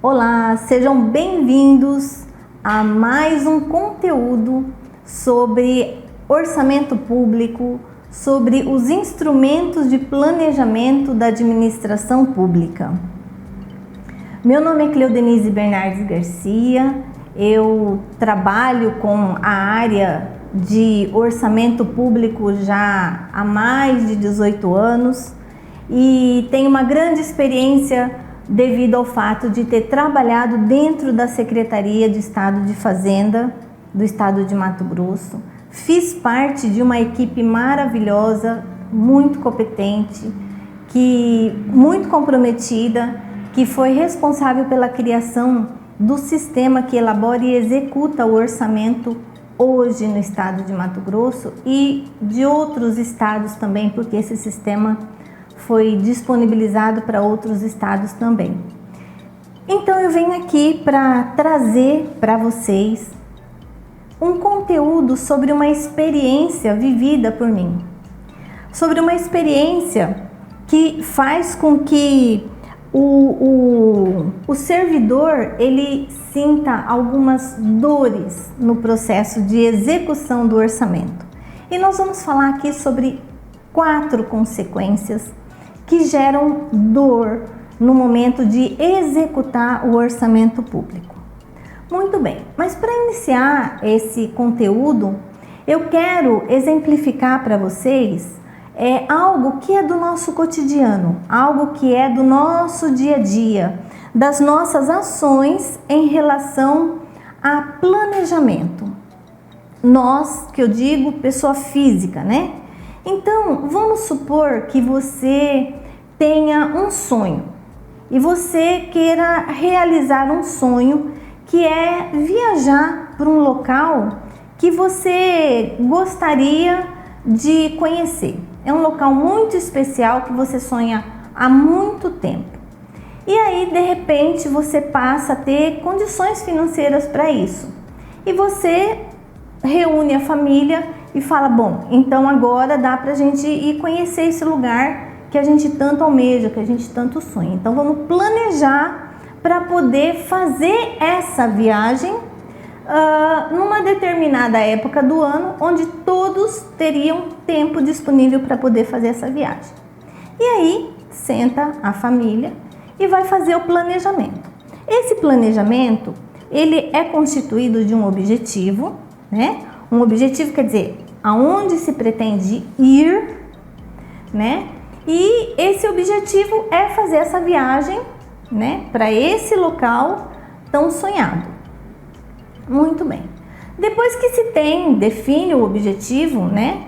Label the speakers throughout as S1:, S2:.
S1: Olá, sejam bem-vindos a mais um conteúdo sobre orçamento público, sobre os instrumentos de planejamento da administração pública. Meu nome é Cleodenise Bernardes Garcia, eu trabalho com a área de orçamento público já há mais de 18 anos e tenho uma grande experiência devido ao fato de ter trabalhado dentro da Secretaria de Estado de Fazenda do Estado de Mato Grosso. Fiz parte de uma equipe maravilhosa, muito competente, muito comprometida, que foi responsável pela criação do sistema que elabora e executa o orçamento hoje no Estado de Mato Grosso e de outros estados também, porque esse sistema foi disponibilizado para outros estados também. Então eu venho aqui para trazer para vocês um conteúdo sobre uma experiência vivida por mim, sobre uma experiência que faz com que o servidor ele sinta algumas dores no processo de execução do orçamento. E nós vamos falar aqui sobre 4 consequências que geram dor no momento de executar o orçamento público. Muito bem, mas para iniciar esse conteúdo, eu quero exemplificar para vocês algo que é do nosso cotidiano, algo que é do nosso dia a dia, das nossas ações em relação a planejamento. Nós, que eu digo, pessoa física, né? Então, vamos supor que você tenha um sonho e você queira realizar um sonho que é viajar para um local que você gostaria de conhecer. É um local muito especial que você sonha há muito tempo. E aí, de repente, você passa a ter condições financeiras para isso. E você reúne a família e fala, bom, então agora dá pra gente ir conhecer esse lugar que a gente tanto almeja, que a gente tanto sonha. Então vamos planejar para poder fazer essa viagem numa determinada época do ano, onde todos teriam tempo disponível para poder fazer essa viagem. E aí senta a família e vai fazer o planejamento. Esse planejamento, ele é constituído de um objetivo, né? Um objetivo quer dizer aonde se pretende ir, né? E esse objetivo é fazer essa viagem, né, para esse local tão sonhado. Muito bem. Depois que se define o objetivo, né,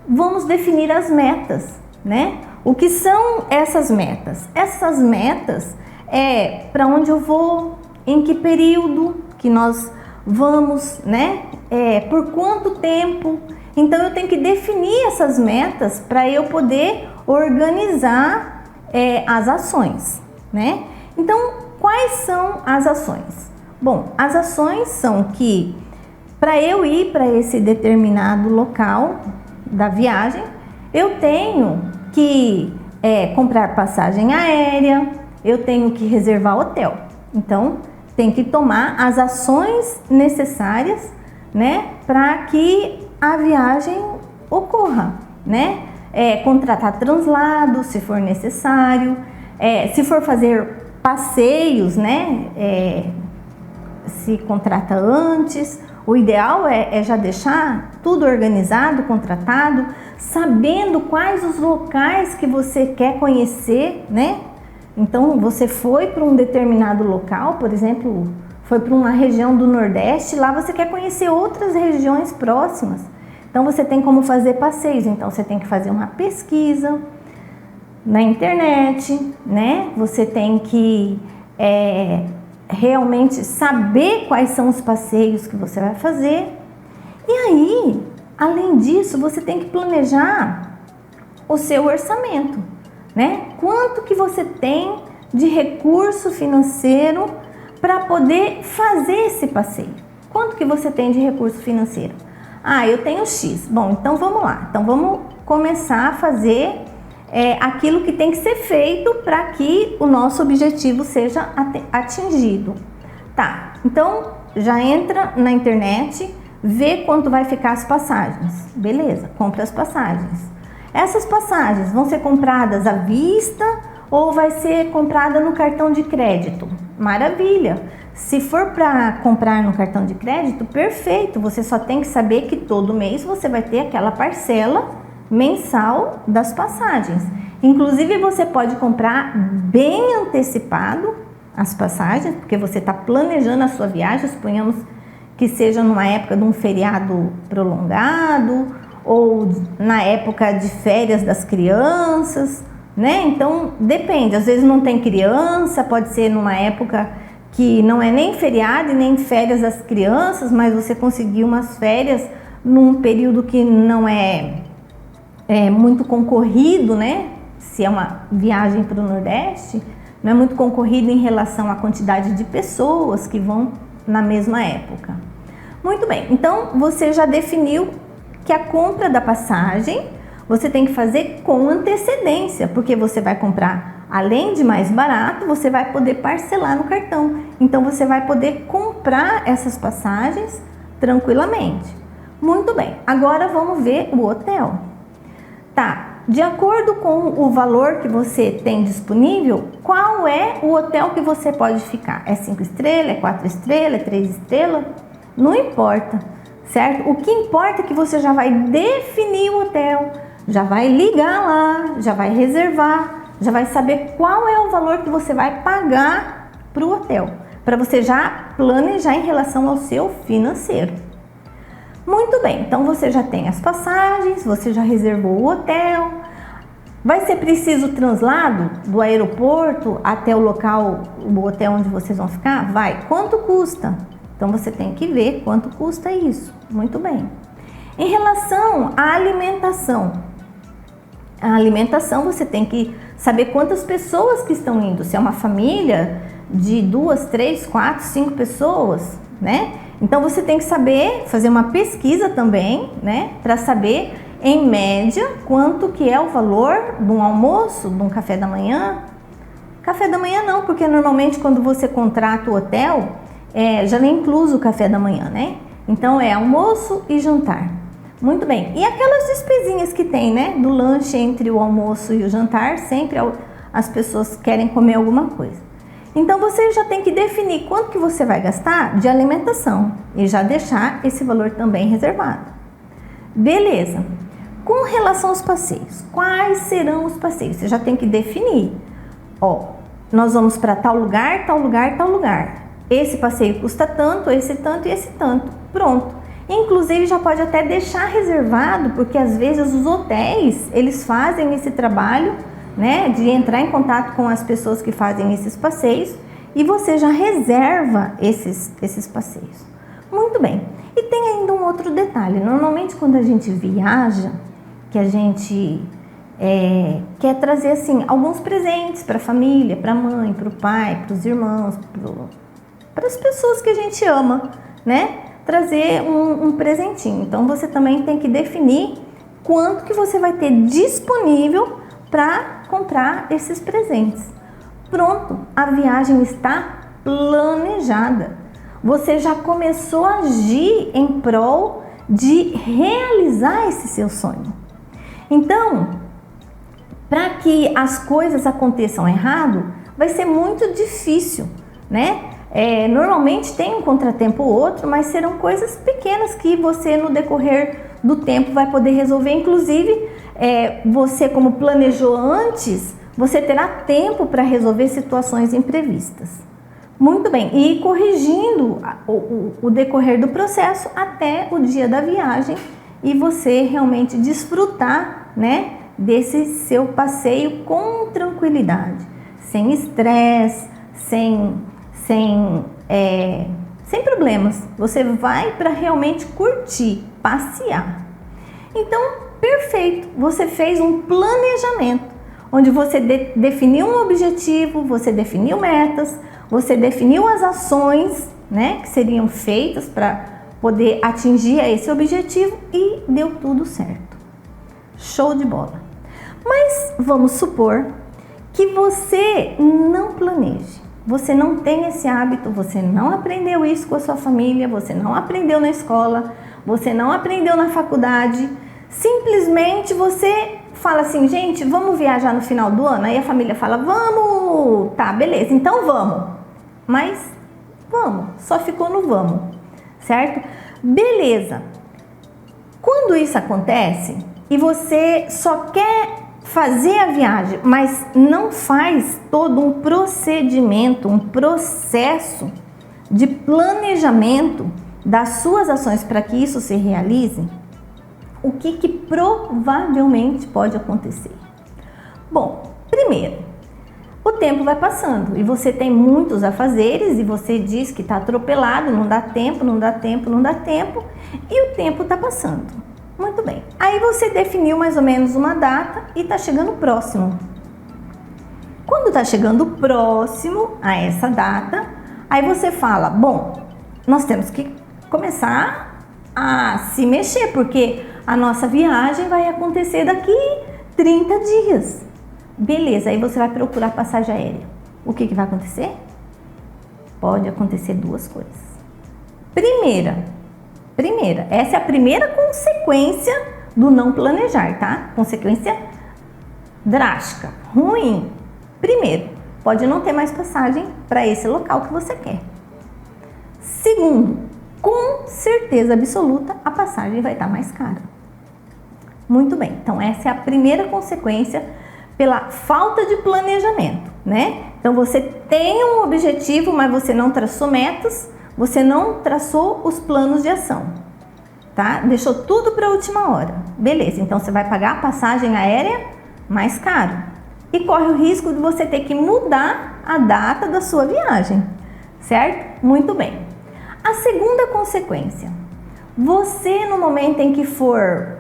S1: vamos definir as metas, né? O que são essas metas? Essas metas é para onde eu vou, em que período que nós vamos, né? Por quanto tempo? Então eu tenho que definir essas metas para eu poder organizar as ações, né? Então, quais são as ações? Bom, as ações são que para eu ir para esse determinado local da viagem, eu tenho que comprar passagem aérea, eu tenho que reservar hotel. Então, tem que tomar as ações necessárias, né, para que a viagem ocorra, né? Contratar translado, se for necessário, se for fazer passeios, né? Se contrata antes. O ideal é já deixar tudo organizado, contratado, sabendo quais os locais que você quer conhecer, né? Então, você foi para um determinado local, por exemplo, foi para uma região do Nordeste, lá você quer conhecer outras regiões próximas. Então, você tem como fazer passeios. Então, você tem que fazer uma pesquisa na internet, né? Você tem que realmente saber quais são os passeios que você vai fazer. E aí, além disso, você tem que planejar o seu orçamento, né? Quanto que você tem de recurso financeiro para poder fazer esse passeio? Quanto que você tem de recurso financeiro? Ah, eu tenho X. Bom, então vamos lá. Então vamos começar a fazer aquilo que tem que ser feito para que o nosso objetivo seja atingido. Tá, então já entra na internet, vê quanto vai ficar as passagens. Beleza, compra as passagens. Essas passagens vão ser compradas à vista ou vai ser comprada no cartão de crédito? Maravilha! Se for para comprar no cartão de crédito, perfeito! Você só tem que saber que todo mês você vai ter aquela parcela mensal das passagens. Inclusive você pode comprar bem antecipado as passagens, porque você está planejando a sua viagem, suponhamos que seja numa época de um feriado prolongado ou na época de férias das crianças, né? Então depende, às vezes não tem criança, pode ser numa época que não é nem feriado e nem férias das crianças, mas você conseguiu umas férias num período que não é muito concorrido, né? Se é uma viagem para o Nordeste, não é muito concorrido em relação à quantidade de pessoas que vão na mesma época. Muito bem, então você já definiu que a compra da passagem você tem que fazer com antecedência, porque você vai comprar, além de mais barato, você vai poder parcelar no cartão. Então você vai poder comprar essas passagens tranquilamente. Muito bem, agora vamos ver o hotel. Tá, de acordo com o valor que você tem disponível, qual é o hotel que você pode ficar? É 5 estrelas, é 4 estrelas, é 3 estrelas? Não importa, certo? O que importa é que você já vai definir o hotel, já vai ligar lá, já vai reservar, já vai saber qual é o valor que você vai pagar para o hotel, para você já planejar em relação ao seu financeiro. Muito bem, então você já tem as passagens, você já reservou o hotel. Vai ser preciso translado do aeroporto até o local, o hotel onde vocês vão ficar? Vai. Quanto custa? Então você tem que ver quanto custa isso. Muito bem. Em relação à alimentação, você tem que saber quantas pessoas que estão indo. Se é uma família de 2, 3, 4, 5 pessoas, né? Então você tem que saber, fazer uma pesquisa também, né? Para saber, em média, quanto que é o valor de um almoço, de um café da manhã. Café da manhã não, porque normalmente quando você contrata o hotel, já vem incluso o café da manhã, né? Então é almoço e jantar. Muito bem. E aquelas despesinhas que tem, né? Do lanche entre o almoço e o jantar, sempre as pessoas querem comer alguma coisa. Então você já tem que definir quanto que você vai gastar de alimentação e já deixar esse valor também reservado. Beleza. Com relação aos passeios, quais serão os passeios? Você já tem que definir. Ó, nós vamos para tal lugar, tal lugar, tal lugar. Esse passeio custa tanto, esse tanto e esse tanto. Pronto. Inclusive já pode até deixar reservado, porque às vezes os hotéis, eles fazem esse trabalho, né, de entrar em contato com as pessoas que fazem esses passeios e você já reserva esses passeios. Muito bem. E tem ainda um outro detalhe. Normalmente quando a gente viaja, que a gente quer trazer assim alguns presentes para a família, para a mãe, para o pai, para os irmãos, para as pessoas que a gente ama, né? Trazer um presentinho. Então você também tem que definir quanto que você vai ter disponível para comprar esses presentes. Pronto, a viagem está planejada. Você já começou a agir em prol de realizar esse seu sonho. Então, para que as coisas aconteçam errado, vai ser muito difícil, né? Normalmente tem um contratempo ou outro, mas serão coisas pequenas que você no decorrer do tempo vai poder resolver. Inclusive, você como planejou antes, você terá tempo para resolver situações imprevistas. Muito bem, e ir corrigindo o decorrer do processo até o dia da viagem e você realmente desfrutar, né, desse seu passeio com tranquilidade, sem estresse, sem problemas. Você vai para realmente curtir, passear. Então, perfeito, você fez um planejamento, onde você definiu um objetivo, você definiu metas, você definiu as ações, né, que seriam feitas para poder atingir esse objetivo e deu tudo certo. Show de bola! Mas vamos supor que você não planeje, você não tem esse hábito, você não aprendeu isso com a sua família, você não aprendeu na escola, você não aprendeu na faculdade, simplesmente você fala assim, gente, vamos viajar no final do ano? Aí a família fala, vamos, tá, beleza, então vamos, mas vamos, só ficou no vamos, certo? Beleza, quando isso acontece e você só quer fazer a viagem, mas não faz todo um procedimento, um processo de planejamento das suas ações para que isso se realize, o que provavelmente pode acontecer? Bom, primeiro, o tempo vai passando e você tem muitos afazeres e você diz que está atropelado, não dá tempo, não dá tempo, não dá tempo e o tempo está passando. Muito bem, aí você definiu mais ou menos uma data e está chegando próximo. Quando está chegando próximo a essa data, aí você fala, bom, nós temos que começar a se mexer, porque a nossa viagem vai acontecer daqui 30 dias. Beleza, aí você vai procurar passagem aérea. O que vai acontecer? Pode acontecer duas coisas. Primeira, essa é a primeira consequência do não planejar, tá? Consequência drástica, ruim. Primeiro, pode não ter mais passagem para esse local que você quer. Segundo, com certeza absoluta, a passagem vai estar mais cara. Muito bem, então essa é a primeira consequência pela falta de planejamento, né? Então você tem um objetivo, mas você não traçou metas, você não traçou os planos de ação, tá? Deixou tudo para a última hora. Beleza, então você vai pagar a passagem aérea mais caro e corre o risco de você ter que mudar a data da sua viagem, certo? Muito bem. A segunda consequência, você no momento em que for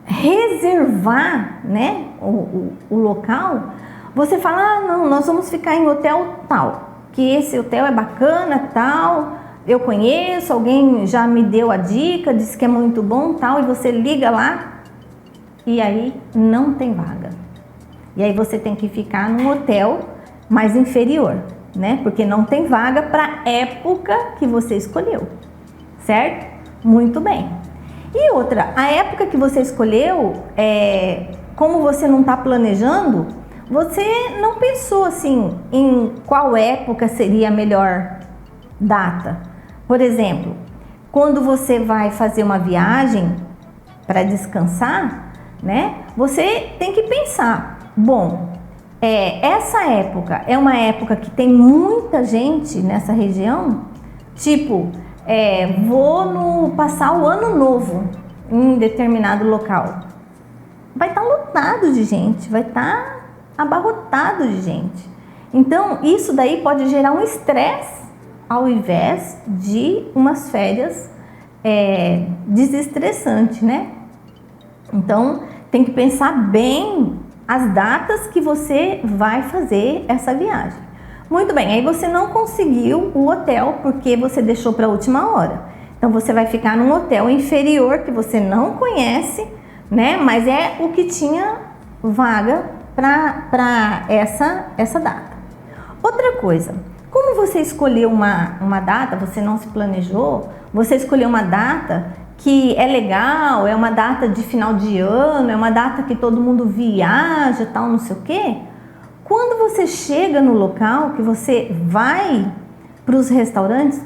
S1: reservar, né, o local, você fala, ah, não, nós vamos ficar em hotel tal, que esse hotel é bacana, tal, eu conheço, alguém já me deu a dica, disse que é muito bom, tal, e você liga lá e aí não tem vaga. E aí você tem que ficar num hotel mais inferior, né? Porque não tem vaga para a época que você escolheu, certo? Muito bem. E outra, a época que você escolheu, como você não está planejando, você não pensou assim em qual época seria a melhor data. Por exemplo, quando você vai fazer uma viagem para descansar, né? Você tem que pensar, bom, essa época é uma época que tem muita gente nessa região, tipo, vou passar o ano novo em determinado local. Vai estar lotado de gente, vai estar abarrotado de gente. Então, isso daí pode gerar um estresse ao invés de umas férias desestressantes, né? Então, tem que pensar bem as datas que você vai fazer essa viagem. Muito bem, aí você não conseguiu o hotel porque você deixou para a última hora. Então, você vai ficar num hotel inferior que você não conhece, né? Mas é o que tinha vaga para essa data. Outra coisa, como você escolheu uma data, você não se planejou, você escolheu uma data que é legal, é uma data de final de ano, é uma data que todo mundo viaja, tal, não sei o quê. Quando você chega no local, que você vai para os restaurantes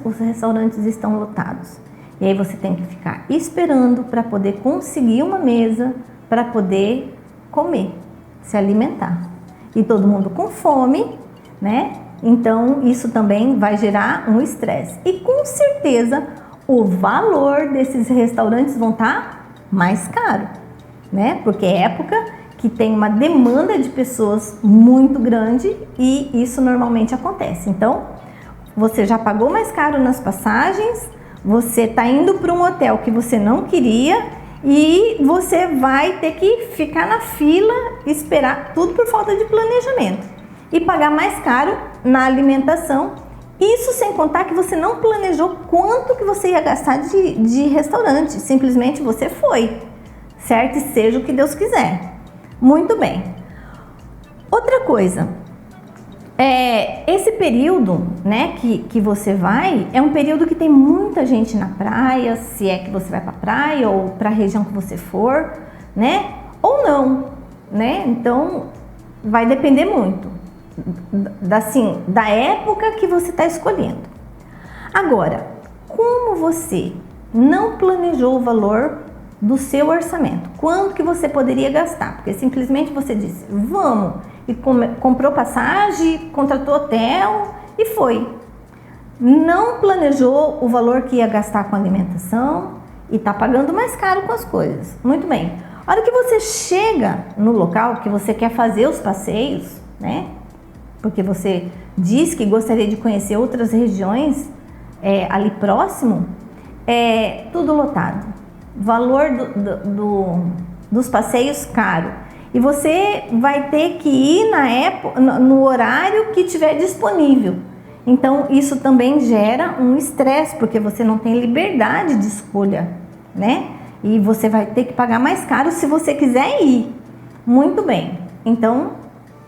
S1: estão lotados. E aí você tem que ficar esperando para poder conseguir uma mesa, para poder comer, se alimentar. E todo mundo com fome, né? Então isso também vai gerar um estresse. E com certeza o valor desses restaurantes vão estar mais caro, né? Porque é época que tem uma demanda de pessoas muito grande e isso normalmente acontece. Então, você já pagou mais caro nas passagens, você está indo para um hotel que você não queria e você vai ter que ficar na fila, esperar, tudo por falta de planejamento. E pagar mais caro na alimentação. Isso sem contar que você não planejou quanto que você ia gastar de restaurante. Simplesmente você foi, certo? E seja o que Deus quiser. Muito bem. Outra coisa, esse período, né, que você vai, é um período que tem muita gente na praia, se é que você vai para a praia ou para a região que você for, né, ou não, né? Então vai depender muito da época que você está escolhendo. Agora, como você não planejou o valor do seu orçamento, quanto que você poderia gastar? Porque simplesmente você disse, vamos, e comprou passagem, contratou hotel e foi. Não planejou o valor que ia gastar com alimentação e está pagando mais caro com as coisas. Muito bem. A hora que você chega no local que você quer fazer os passeios, né? Porque você diz que gostaria de conhecer outras regiões ali próximo, tudo lotado. Valor dos passeios caro. E você vai ter que ir no horário que tiver disponível. Então, isso também gera um estresse, porque você não tem liberdade de escolha, né? E você vai ter que pagar mais caro se você quiser ir. Muito bem. Então,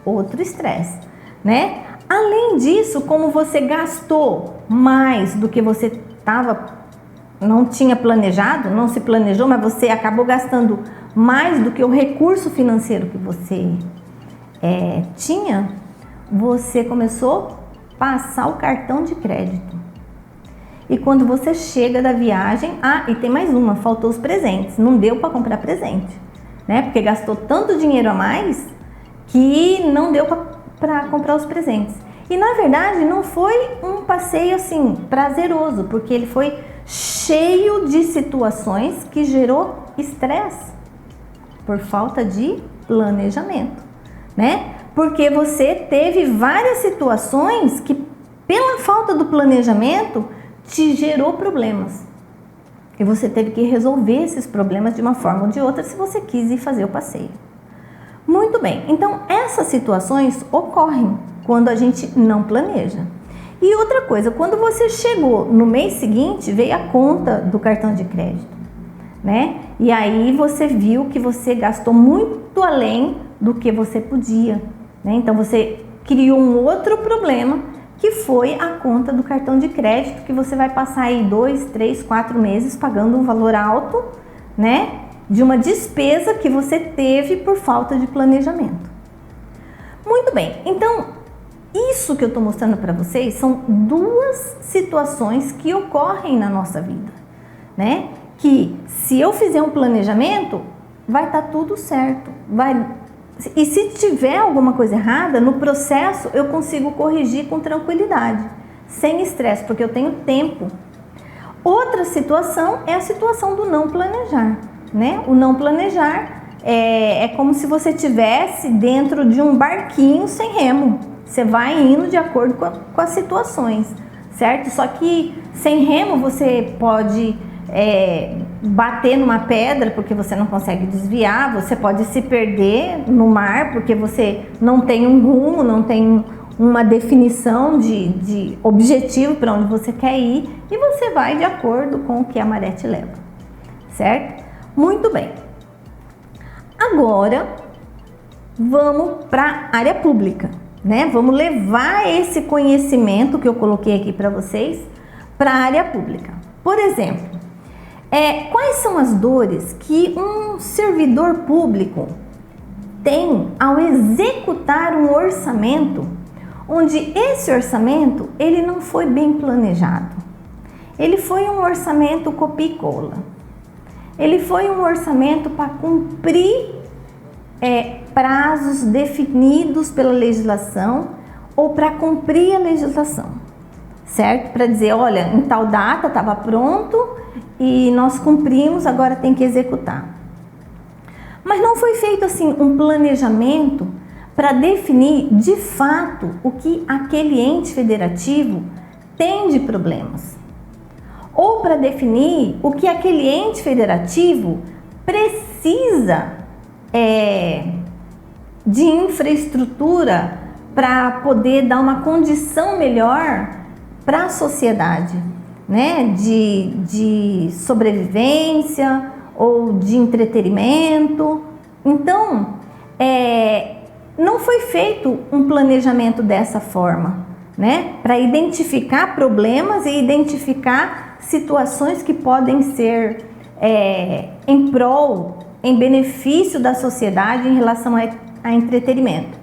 S1: outro estresse, né? Além disso, como você gastou mais do que você não tinha planejado, não se planejou, mas você acabou gastando mais do que o recurso financeiro que você tinha, você começou a passar o cartão de crédito. E quando você chega da viagem, e tem mais uma, faltou os presentes, não deu para comprar presente, né? Porque gastou tanto dinheiro a mais que não deu para comprar os presentes. E na verdade não foi um passeio assim prazeroso, porque ele foi cheio de situações que gerou estresse por falta de planejamento, né? Porque você teve várias situações que pela falta do planejamento te gerou problemas. E você teve que resolver esses problemas de uma forma ou de outra se você quis ir fazer o passeio. Muito bem, então essas situações ocorrem quando a gente não planeja. E outra coisa, quando você chegou no mês seguinte, veio a conta do cartão de crédito, né? E aí você viu que você gastou muito além do que você podia, né? Então você criou um outro problema, que foi a conta do cartão de crédito, que você vai passar aí 2, 3, 4 meses pagando um valor alto, né? De uma despesa que você teve por falta de planejamento. Muito bem, então isso que eu estou mostrando para vocês são duas situações que ocorrem na nossa vida, né? Que se eu fizer um planejamento, vai estar tudo certo. E se tiver alguma coisa errada, no processo eu consigo corrigir com tranquilidade, sem estresse, porque eu tenho tempo. Outra situação é a situação do não planejar, né? O não planejar é como se você estivesse dentro de um barquinho sem remo. Você vai indo de acordo com as situações, certo? Só que sem remo você pode bater numa pedra porque você não consegue desviar, você pode se perder no mar porque você não tem um rumo, não tem uma definição de objetivo para onde você quer ir, e você vai de acordo com o que a maré te leva, certo? Muito bem. Agora vamos para a área pública, né? Vamos levar esse conhecimento que eu coloquei aqui para vocês para a área pública. Por exemplo, quais são as dores que um servidor público tem ao executar um orçamento, onde esse orçamento ele não foi bem planejado? Ele foi um orçamento copia e cola. Ele foi um orçamento para cumprir prazos definidos pela legislação ou para cumprir a legislação, certo? Para dizer, olha, em tal data estava pronto e nós cumprimos, agora tem que executar. Mas não foi feito assim um planejamento para definir de fato o que aquele ente federativo tem de problemas, ou para definir o que aquele ente federativo precisa de infraestrutura para poder dar uma condição melhor para a sociedade, né? De sobrevivência ou de entretenimento. Então, não foi feito um planejamento dessa forma, né? Para identificar problemas e identificar situações que podem ser em prol, em benefício da sociedade em relação a entretenimento.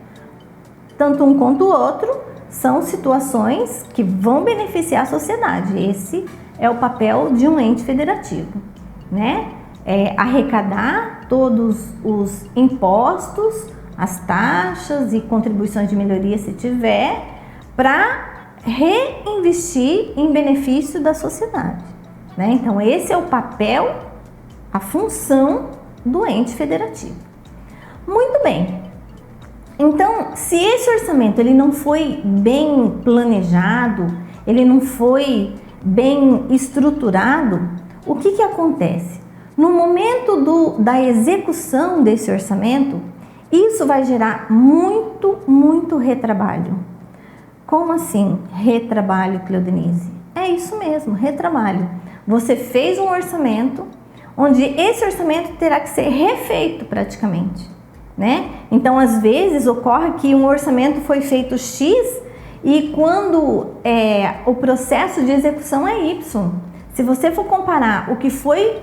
S1: Tanto um quanto o outro são situações que vão beneficiar a sociedade. Esse é o papel de um ente federativo, né? Arrecadar todos os impostos, as taxas e contribuições de melhoria, se tiver, para reinvestir em benefício da sociedade, né? Então, esse é o papel, a função do ente federativo. Muito bem. Então, se esse orçamento ele não foi bem planejado, ele não foi bem estruturado, o que acontece? No momento da execução desse orçamento, isso vai gerar muito retrabalho. Como assim retrabalho, Cleodenise? É isso mesmo, retrabalho. Você fez um orçamento onde esse orçamento terá que ser refeito praticamente, né? Então, às vezes, ocorre que um orçamento foi feito X e quando o processo de execução é Y. Se você for comparar o que foi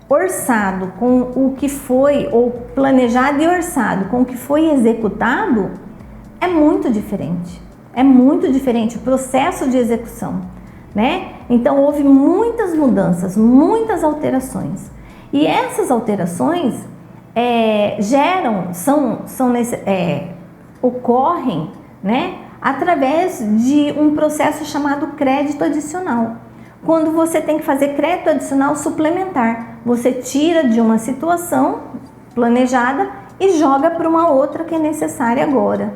S1: orçado com o que foi, ou planejado e orçado com o que foi executado, é muito diferente. É muito diferente o processo de execução, né? Então, houve muitas mudanças, muitas alterações. E essas alterações ocorrem, né, através de um processo chamado crédito adicional. Quando você tem que fazer crédito adicional suplementar, você tira de uma situação planejada e joga para uma outra que é necessária agora.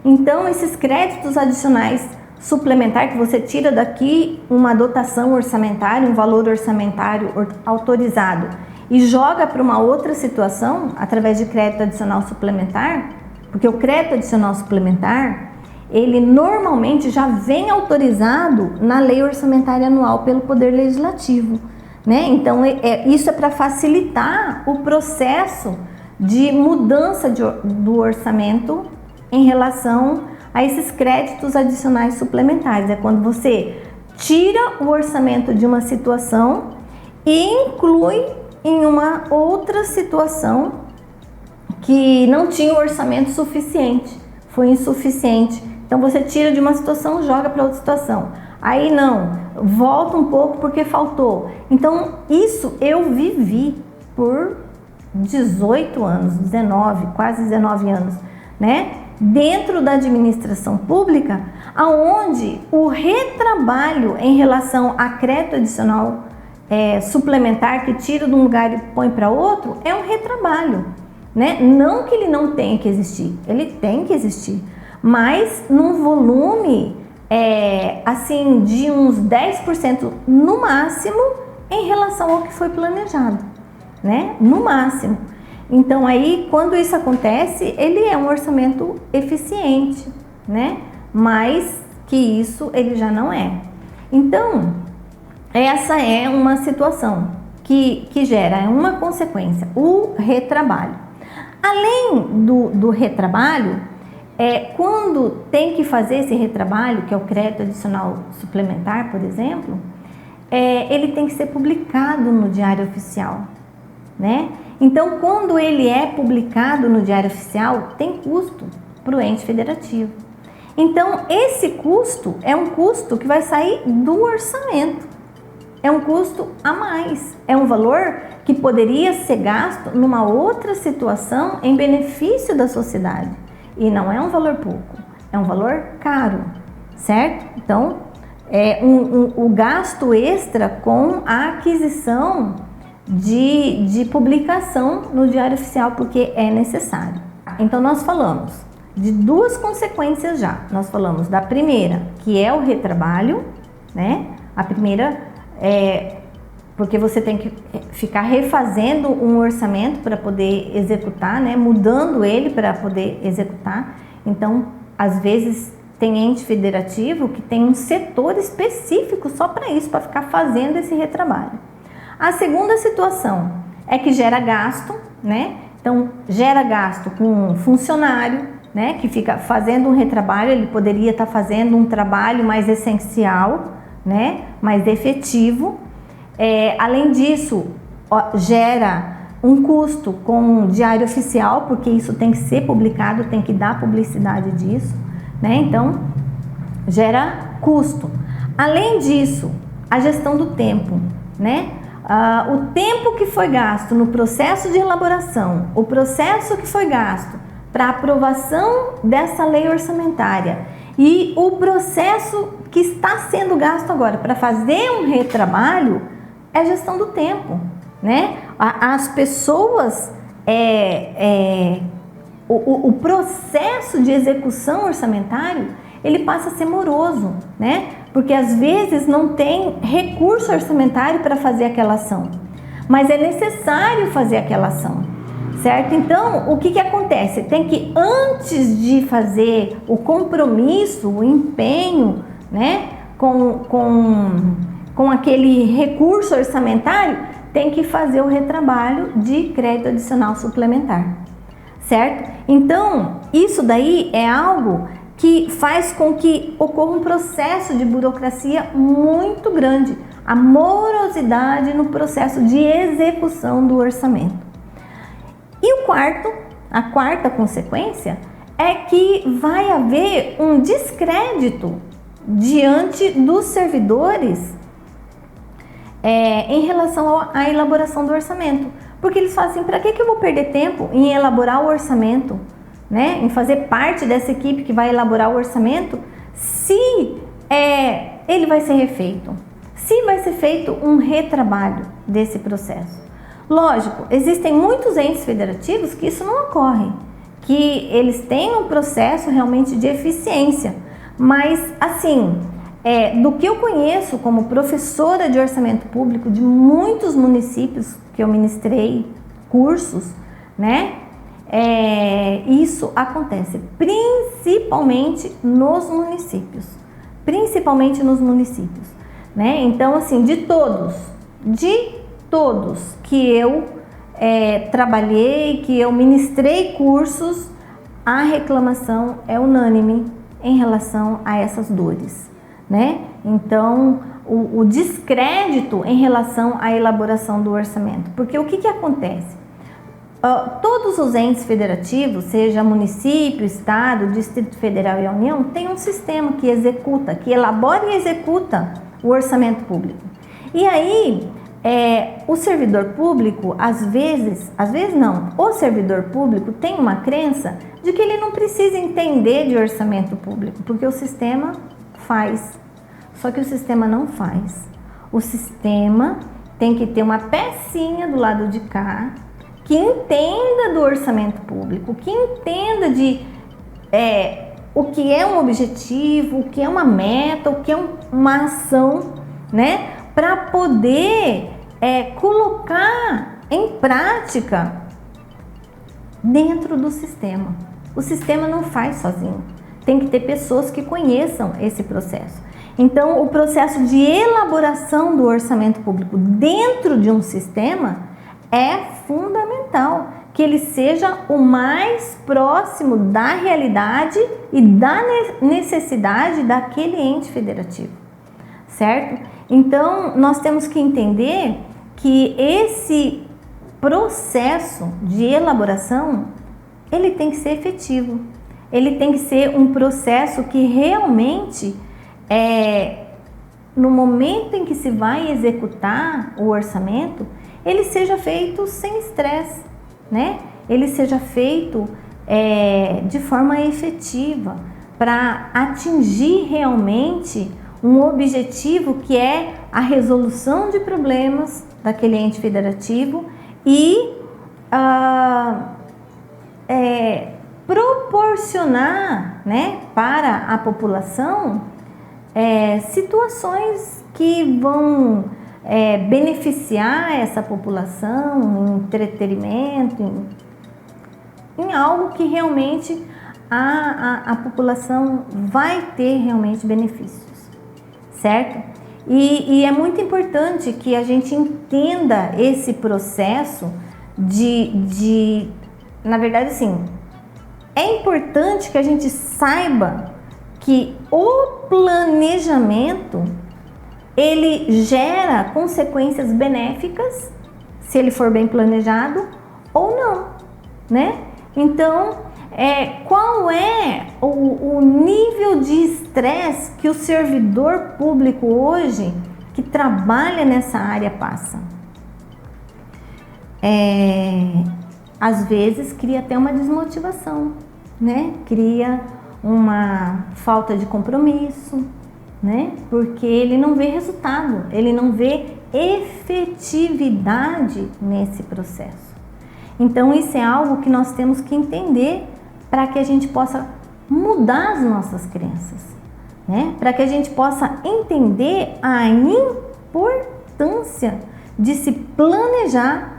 S1: Então, esses créditos adicionais suplementar que você tira daqui uma dotação orçamentária, um valor orçamentário autorizado e joga para uma outra situação através de crédito adicional suplementar, porque o crédito adicional suplementar, ele normalmente já vem autorizado na lei orçamentária anual pelo Poder Legislativo, né? Então, isso é para facilitar o processo de mudança do orçamento em relação a esses créditos adicionais suplementares. É quando você tira o orçamento de uma situação e inclui em uma outra situação que não tinha o orçamento suficiente, foi insuficiente. Então você tira de uma situação, joga para outra situação. Aí não, volta um pouco porque faltou. Então isso eu vivi por 18 anos, 19, quase 19 anos, né? Dentro da administração pública, aonde o retrabalho em relação a crédito adicional suplementar que tira de um lugar e põe para outro é um retrabalho, né? Não que ele não tenha que existir, ele tem que existir, mas num volume assim de uns 10% no máximo em relação ao que foi planejado, né? No máximo. Então aí, quando isso acontece, ele é um orçamento eficiente, né? Mas que isso ele já não é. Então, essa é uma situação que gera uma consequência, o retrabalho. Além do retrabalho, quando tem que fazer esse retrabalho, que é o crédito adicional suplementar, por exemplo, ele tem que ser publicado no Diário Oficial, né? Então, quando ele é publicado no Diário Oficial, tem custo para o ente federativo. Então, esse custo é um custo que vai sair do orçamento. É um custo a mais. É um valor que poderia ser gasto numa outra situação em benefício da sociedade. E não é um valor pouco, é um valor caro, certo? Então, o gasto extra com a aquisição de publicação no Diário Oficial, porque é necessário. Então, nós falamos de duas consequências já. Nós falamos da primeira, que é o retrabalho, né? A primeira porque você tem que ficar refazendo um orçamento para poder executar, né? Mudando ele para poder executar. Então, às vezes, tem ente federativo que tem um setor específico só para isso, para ficar fazendo esse retrabalho. A segunda situação é que gera gasto, né? Então, gera gasto com um funcionário, né, que fica fazendo um retrabalho, ele poderia estar fazendo um trabalho mais essencial, né, mais efetivo. Além disso, gera um custo com diário oficial, porque isso tem que ser publicado, tem que dar publicidade disso, né? Então, gera custo. Além disso, a gestão do tempo, né? O tempo que foi gasto no processo de elaboração, o processo que foi gasto para aprovação dessa lei orçamentária e o processo que está sendo gasto agora para fazer um retrabalho é gestão do tempo, né? As pessoas, o processo de execução orçamentário, ele passa a ser moroso, né? Porque às vezes não tem recurso orçamentário para fazer aquela ação, mas é necessário fazer aquela ação, certo? Então, o que acontece? Tem que, antes de fazer o compromisso, o empenho, né, com aquele recurso orçamentário, tem que fazer o retrabalho de crédito adicional suplementar, certo? Então, isso daí é algo que faz com que ocorra um processo de burocracia muito grande, a morosidade no processo de execução do orçamento. E a quarta consequência é que vai haver um descrédito diante dos servidores em relação à elaboração do orçamento, porque eles falam assim: para que eu vou perder tempo em elaborar o orçamento, né, em fazer parte dessa equipe que vai elaborar o orçamento, se ele vai ser refeito, se vai ser feito um retrabalho desse processo. Lógico, existem muitos entes federativos que isso não ocorre, que eles têm um processo realmente de eficiência, mas assim, do que eu conheço como professora de orçamento público de muitos municípios que eu ministrei cursos, né, isso acontece principalmente nos municípios, né? Então, assim, de todos que eu trabalhei, que eu ministrei cursos, a reclamação é unânime em relação a essas dores, né? Então, o descrédito em relação à elaboração do orçamento, porque o que acontece? Todos os entes federativos, seja município, estado, Distrito Federal e a União, tem um sistema que executa, que elabora e executa o orçamento público. E aí, o servidor público, o servidor público tem uma crença de que ele não precisa entender de orçamento público, porque o sistema faz. Só que o sistema não faz. O sistema tem que ter uma pecinha do lado de cá, que entenda do orçamento público, que entenda de o que é um objetivo, o que é uma meta, o que é uma ação, né? Para poder colocar em prática dentro do sistema. O sistema não faz sozinho. Tem que ter pessoas que conheçam esse processo. Então, o processo de elaboração do orçamento público dentro de um sistema é fundamental que ele seja o mais próximo da realidade e da necessidade daquele ente federativo, certo? Então, nós temos que entender que esse processo de elaboração, ele tem que ser efetivo, ele tem que ser um processo que realmente, no momento em que se vai executar o orçamento, ele seja feito sem estresse, né? Ele seja feito de forma efetiva para atingir realmente um objetivo que é a resolução de problemas daquele ente federativo e proporcionar, né, para a população situações que vão beneficiar essa população em entretenimento, em algo que realmente a população vai ter realmente benefícios, certo? E é muito importante que a gente entenda esse processo na verdade, assim, é importante que a gente saiba que o planejamento, ele gera consequências benéficas, se ele for bem planejado, ou não, né? Então, qual é o nível de estresse que o servidor público hoje, que trabalha nessa área, passa? Às vezes cria até uma desmotivação, né? Cria uma falta de compromisso, né? Porque ele não vê resultado, ele não vê efetividade nesse processo. Então isso é algo que nós temos que entender para que a gente possa mudar as nossas crenças, né? Para que a gente possa entender a importância de se planejar,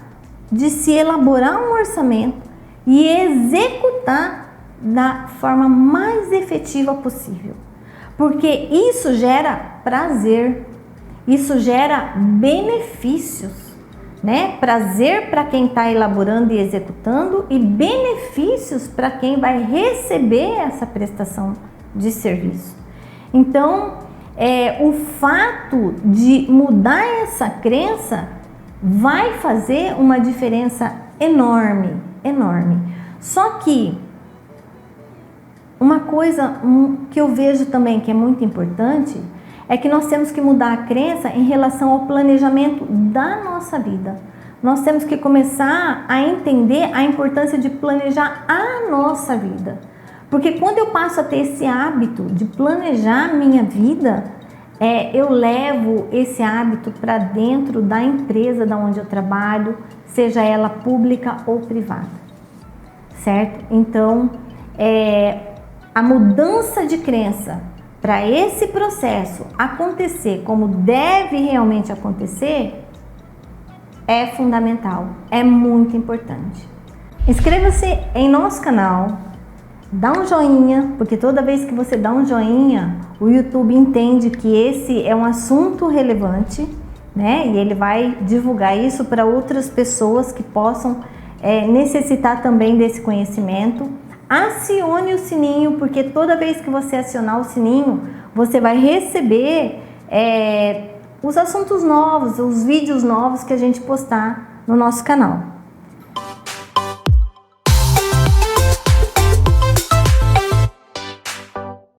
S1: de se elaborar um orçamento e executar da forma mais efetiva possível. Porque isso gera prazer, isso gera benefícios, né? Prazer para quem está elaborando e executando e benefícios para quem vai receber essa prestação de serviço. Então, o fato de mudar essa crença vai fazer uma diferença enorme, enorme. Só que uma coisa que eu vejo também que é muito importante é que nós temos que mudar a crença em relação ao planejamento da nossa vida. Nós temos que começar a entender a importância de planejar a nossa vida. Porque quando eu passo a ter esse hábito de planejar a minha vida, eu levo esse hábito para dentro da empresa da onde eu trabalho, seja ela pública ou privada, certo? Então, a mudança de crença para esse processo acontecer como deve realmente acontecer é fundamental, é muito importante. Inscreva-se em nosso canal, dá um joinha, porque toda vez que você dá um joinha, o YouTube entende que esse é um assunto relevante, né? E ele vai divulgar isso para outras pessoas que possam necessitar também desse conhecimento. Acione o sininho, porque toda vez que você acionar o sininho, você vai receber os assuntos novos, os vídeos novos que a gente postar no nosso canal.